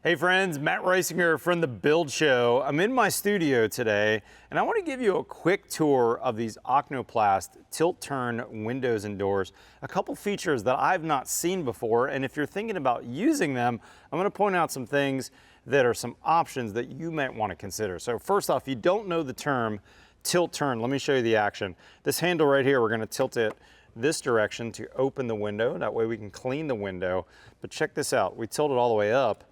Hey friends, Matt Reisinger from the Build Show. I'm in my studio today and I want to give you a quick tour of these Oknoplast tilt-turn windows and doors. A couple features that I've not seen before, and if you're thinking about using them, I'm going to point out some things that are some options that you might want to consider. So first off, if you don't know the term tilt-turn, let me show you the action. This handle right here, we're going to tilt it this direction to open the window. That way we can clean the window. But check this out, we tilt it all the way up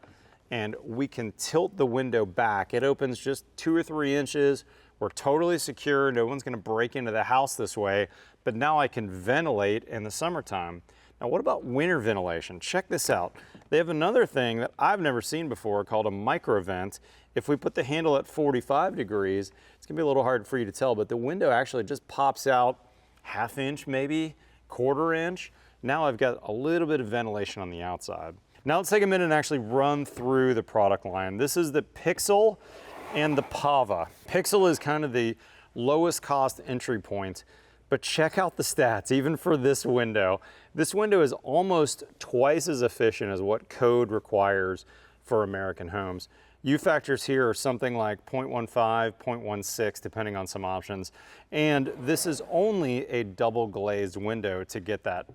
and we can tilt the window back. It opens just 2 or 3 inches. We're totally secure. No one's gonna break into the house this way, but now I can ventilate in the summertime. Now, what about winter ventilation? Check this out. They have another thing that I've never seen before called a micro vent. If we put the handle at 45 degrees, it's gonna be a little hard for you to tell, but the window actually just pops out 1/2 inch, maybe 1/4 inch. Now I've got a little bit of ventilation on the outside. Now let's take a minute and actually run through the product line. This is the Pixel and the Pava. Pixel is kind of the lowest cost entry point, but check out the stats, even for this window. This window is almost twice as efficient as what code requires for American homes. U-factors here are something like 0.15, 0.16, depending on some options. And this is only a double glazed window to get that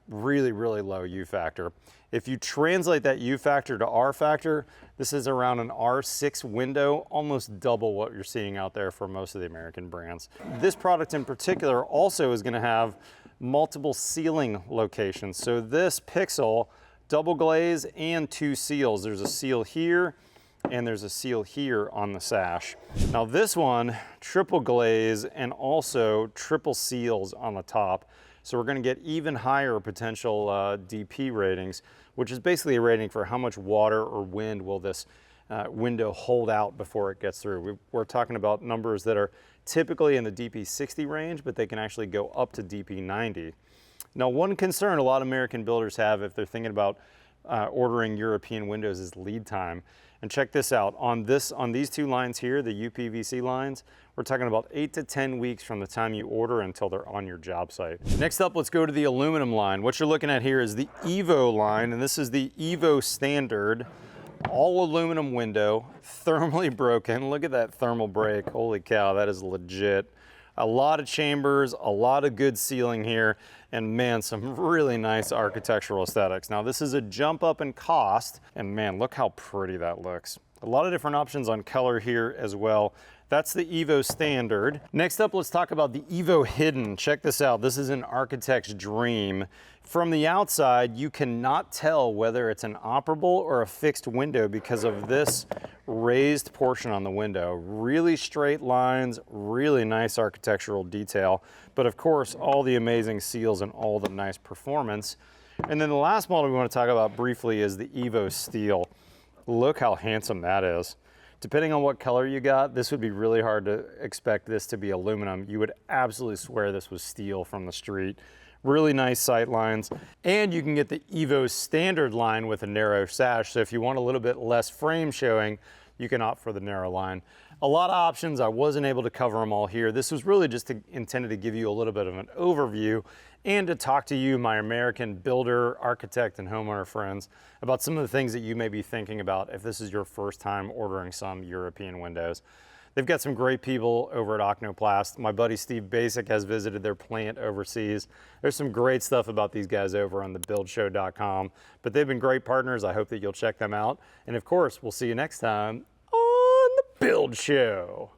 really, really low U-factor. If you translate that U-factor to R-factor, this is around an R6 window, almost double what you're seeing out there for most of the American brands. This product in particular also is going to have multiple sealing locations. So this Pixel, double glaze and 2 seals. There's a seal here and there's a seal here on the sash. Now this one, triple glaze and also triple seals on the top. So we're going to get even higher potential DP ratings, which is basically a rating for how much water or wind will this window hold out before it gets through. We're talking about numbers that are typically in the DP 60 range, but they can actually go up to DP 90. Now, one concern a lot of American builders have if they're thinking about ordering European windows is lead time. And check this out, on these 2 lines here, the UPVC lines, we're talking about 8 to 10 weeks from the time you order until they're on your job site. Next up, let's go to the aluminum line. What you're looking at here is the Evo line, and this is the Evo Standard, all aluminum window, thermally broken. Look at that thermal break, holy cow, that is legit. A lot of chambers, a lot of good sealing here, and man, some really nice architectural aesthetics. Now this is a jump up in cost, and man, look how pretty that looks. A lot of different options on color here as well. That's the Evo Standard. Next up, let's talk about the Evo Hidden. Check this out. This is an architect's dream. From the outside, you cannot tell whether it's an operable or a fixed window because of this raised portion on the window. Really straight lines, really nice architectural detail, but of course, all the amazing seals and all the nice performance. And then the last model we want to talk about briefly is the Evo Steel. Look how handsome that is. Depending on what color you got, this would be really hard to expect this to be aluminum. You would absolutely swear this was steel from the street. Really nice sight lines. And you can get the Evo Standard line with a narrow sash. So if you want a little bit less frame showing, you can opt for the narrow line. A lot of options. I wasn't able to cover them all here. This was really just intended to give you a little bit of an overview and to talk to you, my American builder, architect, and homeowner friends, about some of the things that you may be thinking about if this is your first time ordering some European windows. They've got some great people over at Oknoplast. My buddy Steve Basic has visited their plant overseas. There's some great stuff about these guys over on thebuildshow.com, but they've been great partners. I hope that you'll check them out. And of course, we'll see you next time on The Build Show.